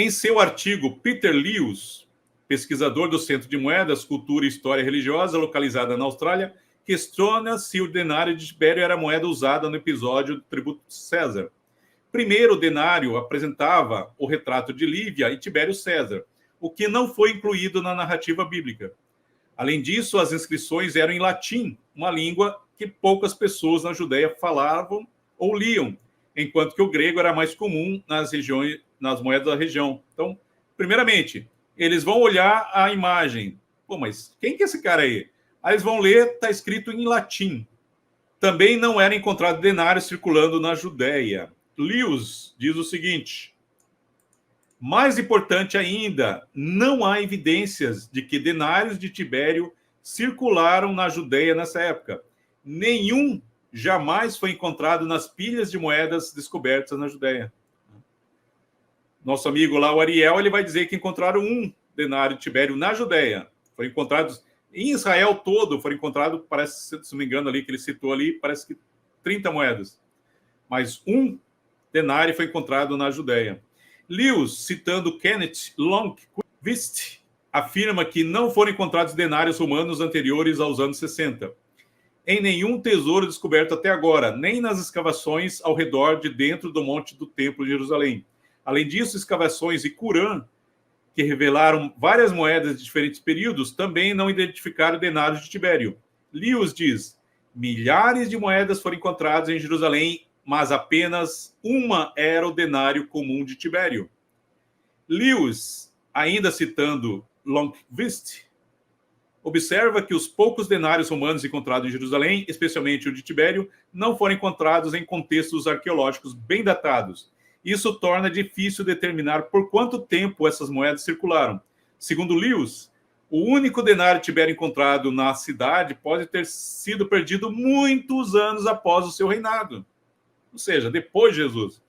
Em seu artigo, Peter Lewis, pesquisador do Centro de Moedas, Cultura e História Religiosa, localizada na Austrália, questiona se o denário de Tibério era a moeda usada no episódio do tributo de César. Primeiro, o denário apresentava o retrato de Lívia e Tibério César, o que não foi incluído na narrativa bíblica. Além disso, as inscrições eram em latim, uma língua que poucas pessoas na Judéia falavam ou liam, enquanto que o grego era mais comum nas moedas da região. Então, primeiramente, eles vão olhar a imagem. Pô, mas quem que é esse cara aí? Aí eles vão ler, está escrito em latim. Também não era encontrado denário circulando na Judéia. Lewis diz o seguinte: mais importante ainda, não há evidências de que denários de Tibério circularam na Judéia nessa época. Nenhum jamais foi encontrado nas pilhas de moedas descobertas na Judéia. Nosso amigo lá, o Ariel, ele vai dizer que encontraram um denário de Tibério na Judéia. Foram encontrados em Israel todo, foram encontrados, parece, se não me engano, ali que ele citou ali, parece que 30 moedas. Mas um denário foi encontrado na Judéia. Lewis, citando Kenneth Longquist, afirma que não foram encontrados denários romanos anteriores aos anos 60. Em nenhum tesouro descoberto até agora, nem nas escavações ao redor de dentro do monte do Templo de Jerusalém. Além disso, escavações em Qumran, que revelaram várias moedas de diferentes períodos, também não identificaram denários de Tibério. Lewis diz: milhares de moedas foram encontradas em Jerusalém, mas apenas uma era o denário comum de Tibério. Lewis, ainda citando Longquist, observa que os poucos denários romanos encontrados em Jerusalém, especialmente o de Tibério, não foram encontrados em contextos arqueológicos bem datados. Isso torna difícil determinar por quanto tempo essas moedas circularam. Segundo Lewis, o único denário Tibério encontrado na cidade pode ter sido perdido muitos anos após o seu reinado. Ou seja, depois de Jesus.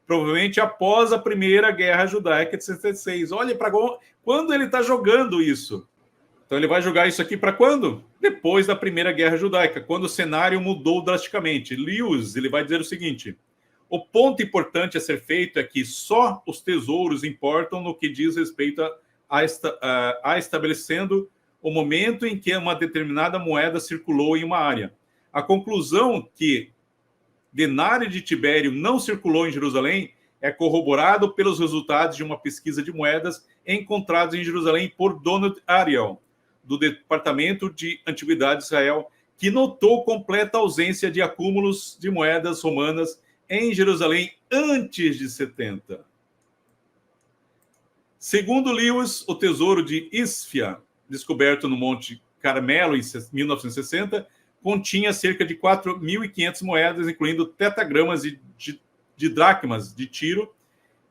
Provavelmente após a primeira guerra judaica de 66. Olha para quando ele está jogando isso. Então ele vai jogar isso aqui para quando? Depois da primeira guerra judaica, quando o cenário mudou drasticamente. Lewis, ele vai dizer o seguinte: o ponto importante a ser feito é que só os tesouros importam no que diz respeito a estabelecendo o momento em que uma determinada moeda circulou em uma área. A conclusão que denário de Tibério não circulou em Jerusalém é corroborado pelos resultados de uma pesquisa de moedas encontrados em Jerusalém por Donald Ariel, do Departamento de Antiguidade de Israel, que notou completa ausência de acúmulos de moedas romanas em Jerusalém antes de 70. Segundo Lewis, o tesouro de Isfia, descoberto no Monte Carmelo em 1960, continha cerca de 4.500 moedas, incluindo tetagramas de dracmas de Tiro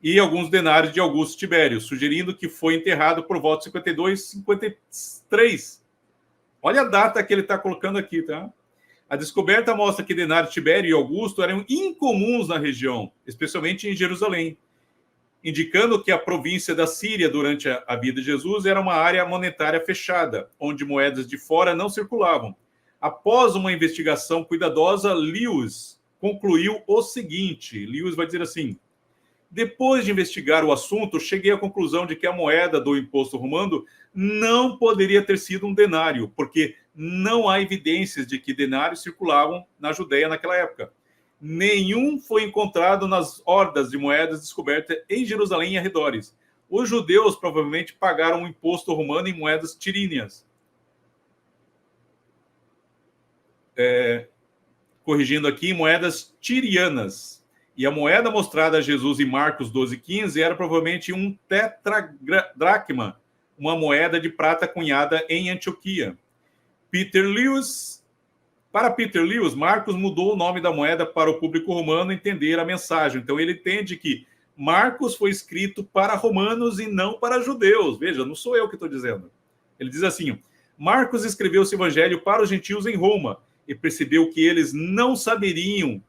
e alguns denários de Augusto Tibério, sugerindo que foi enterrado por volta de 52, 53. Olha a data que ele está colocando aqui, tá? A descoberta mostra que denário Tibério e Augusto eram incomuns na região, especialmente em Jerusalém, indicando que a província da Síria, durante a vida de Jesus, era uma área monetária fechada, onde moedas de fora não circulavam. Após uma investigação cuidadosa, Lewis concluiu o seguinte: Lewis vai dizer assim: depois de investigar o assunto, cheguei à conclusão de que a moeda do imposto romano não poderia ter sido um denário, porque não há evidências de que denários circulavam na Judéia naquela época. Nenhum foi encontrado nas hordas de moedas descobertas em Jerusalém e arredores. Os judeus provavelmente pagaram um imposto romano em moedas tiríneas. Corrigindo aqui, moedas tirianas. E a moeda mostrada a Jesus em Marcos 12,15 era provavelmente um tetradracma, uma moeda de prata cunhada em Antioquia. Para Peter Lewis, Marcos mudou o nome da moeda para o público romano entender a mensagem. Então ele entende que Marcos foi escrito para romanos e não para judeus. Veja, não sou eu que estou dizendo. Ele diz assim: Marcos escreveu esse evangelho para os gentios em Roma e percebeu que eles não saberiam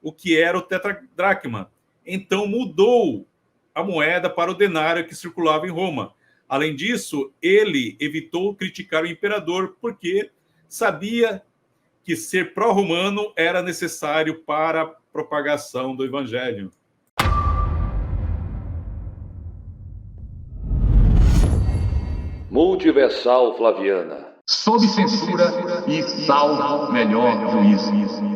o que era o tetradracma. Então mudou a moeda para o denário que circulava em Roma. Além disso, ele evitou criticar o imperador porque sabia que ser pró-romano era necessário para a propagação do evangelho. Multiversal Flaviana. Sob censura e salvo melhor juízo.